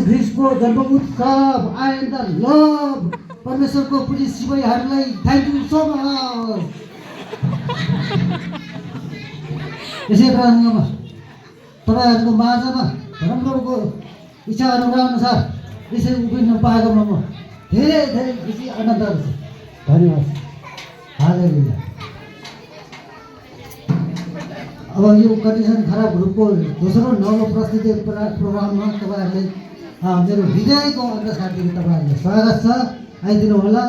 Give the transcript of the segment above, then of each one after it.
ख्रिस्टको जन्म उत्सव and the love परमेश्वरको पुलिस सिपाहीहरूलाई थ्याङ्क यू सो मच। यसै प्रार्थनामा तपाईँहरूको माझमा परमप्रभुको इच्छा अनुसार यसरी उभिन पाएकोमा म धेरै धेरै खुसी आनन्द छु। धन्यवाद। हालेलुया। अब यो कन्डिसन खराब ग्रुपको दोस्रो नव प्रस्तुति प्रोग्राममा तपाईँहरूले मेरो हृदयको अन्तर्साथदेखि तपाईँहरूले स्वागत छ। आइदिनु होला।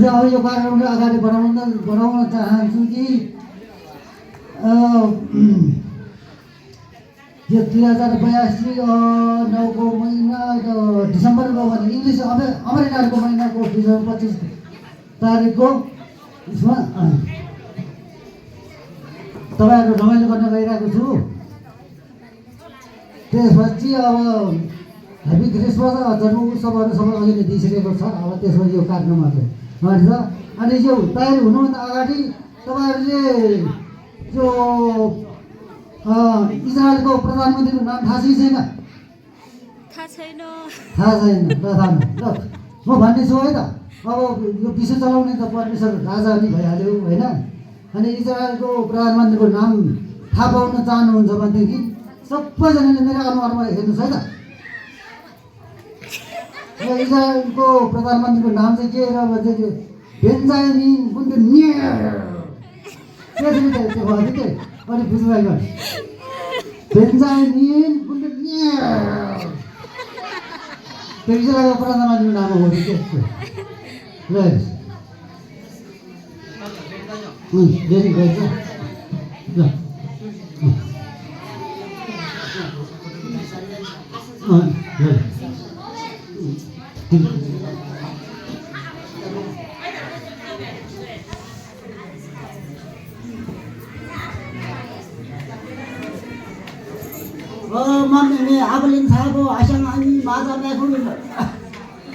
अब यो कार्यक्रमलाई अगाडि बढाउन चाहन्छु कि यो 2082 9को महिना डिसेम्बरको भने इङ्ग्लिस अमेरिकाको महिनाको डिसेम्बर 25 तारिकको यसमा तपाईँहरू रमाइलो गर्न गइरहेको छु। त्यसपछि अब ह्याप्पी क्रिसमस जन्म उत्सवहरू सबै अहिले दिइसकेको छ। अब त्यसमा यो कार्यक्रममा चाहिँ गर्छ। अनि यो तयारी हुनुभन्दा अगाडि तपाईँहरूले जो इजरायलको प्रधानमन्त्रीको नाम थाहा छ कि छैन? थाहा छैन। ल म भन्नेछु है त। अब यो विश्व चलाउने त परमेश्वर राजा नि भइहाल्यो होइन। अनि इजरायलको प्रधानमन्त्रीको नाम थाहा पाउन चाहनुहुन्छ भनेदेखि सबैजनाले मेरो अनुहारमा हेर्नुहोस् है त। इजरायलको प्रधानमन्त्रीको नाम चाहिँ के र भन्छ बेन्जामिन गुन्डनियर। त्यसरी त त्यो भयो कि अलिक बुझ्नुभयो। बेन्जामिन गुन्डनियर त्यो इजरायलको प्रधानमन्त्रीको नाम हो कि त्यसको। ल देरी गएछ ल Mami abulin sabo asyang ani maza na ko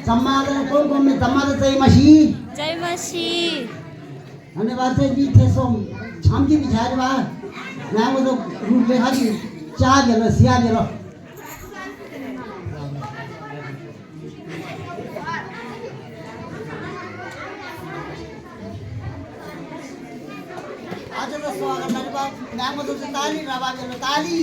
samada ko ko me samada jai mashi जय मसीह। अनि बाते भी थेसोम छामकी बिछारे बा ना वो तो रूप ले खाली चा देलो सिया देलो आज तो स्वागत है बा ना वो तो ताली रवा देलो ताली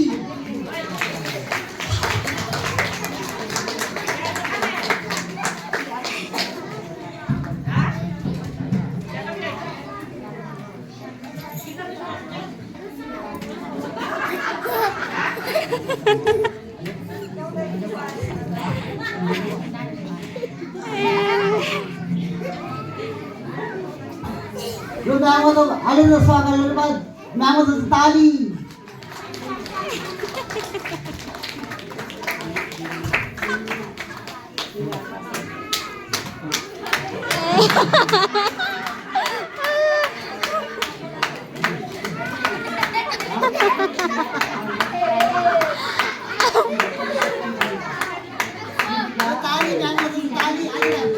Yo naamo to alin na swagal na ba naamo to tali tali naamo to tali alin tali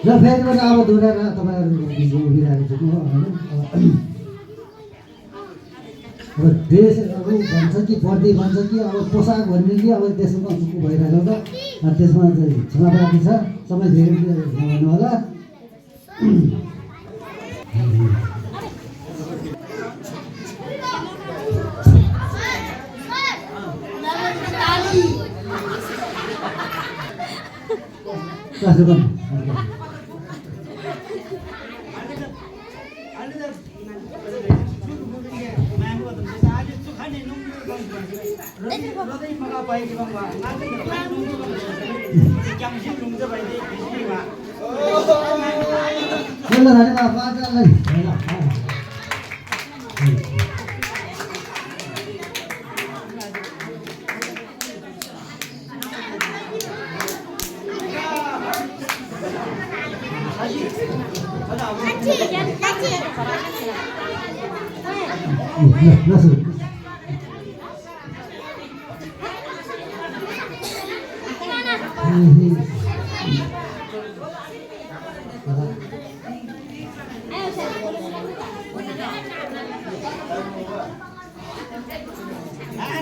ल फेरि पनि अब दोहोऱ्याएर तपाईँहरू उभिरहेको छु होइन। अब ड्रेसहरू भन्छ कि बर्दी भन्छ कि अब पोसाक भन्ने कि अब त्यसमा भइरहेको त त्यसमा चाहिँ क्षमा प्रार्थी छ समय धेरै नभन्नु होला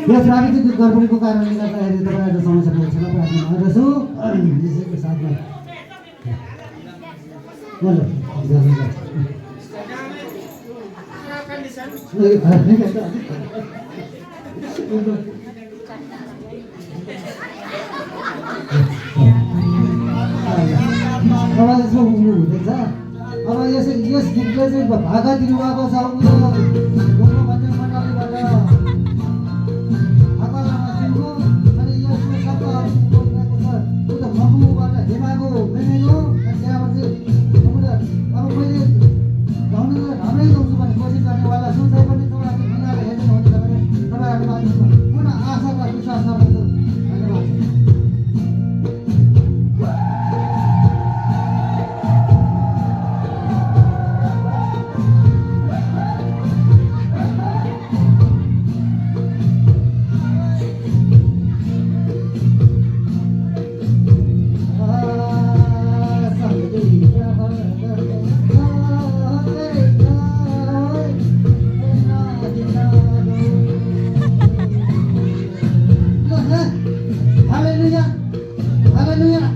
यो प्राविधिक गडबडीको कारणले गर्दाखेरि तपाईँहरूको समस्याको क्षमा प्रार्थना गर्दछु यसैको साथमा तपाईँले यसो हुँदैछ अब यस गीतले चाहिँ भाका दिनुभएको छ भन्ने मण्डलीबाट अनि यसको शब्दहरू बोलिरहेको छ उता मकुबाट हेमाको मेमेको त्यहाँबाट चाहिँ अब मैले गाउन त राम्रै गाउँछु भन्ने कोसिस गर्नेवाला छु तैपनि तपाईँहरूले मिलाएर हेर्नुहुन्छ भने तपाईँहरूमा पुनः आशा र विश्वास गर्छु धन्यवाद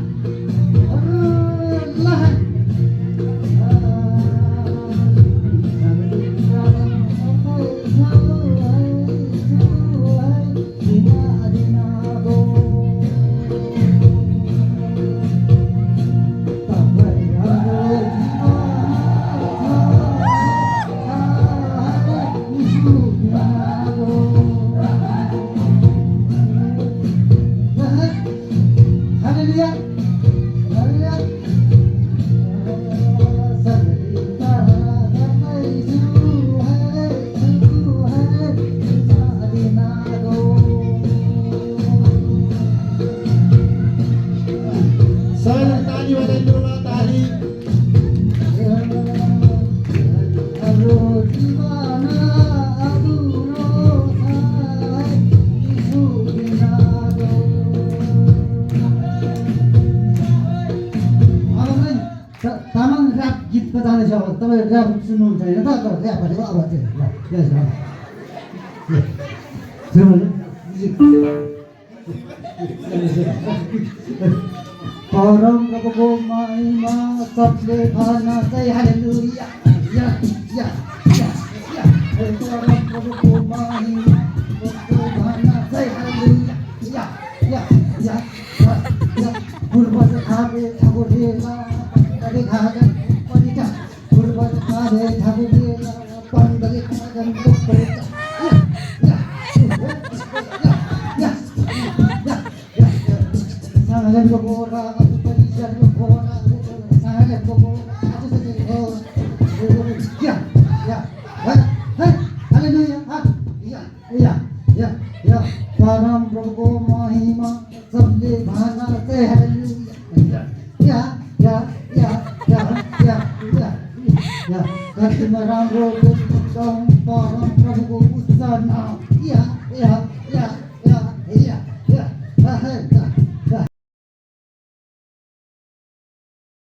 तामाङ ऱ्याप गीतको जाँदैछ अब तपाईँ ऱ्याप सुन्नुहुन्छ होइन त ऱ्याप भनेको अब परम प्रभुको महिमा सबले भन चाहिँ हालेलुया या या या या परम प्रभुको महिमा सबले भन चाहिँ हालेलुया या या या या पूर्वज खाबे ठाकुरेला पण्डले खागन परिटा पूर्वज खाबे ठाकुरेला पण्डले खागन परिटा या या या या सांगलेको गोरा परिसरको गोरा सांगलेको गोरा आजको गोरा या या हालेलुया या या या या परम प्रभुको महिमा सबले भन चाहिँ हालेलुया या या या या या या या कतिमा राम्रो परम प्रभुको उच्च नाम या या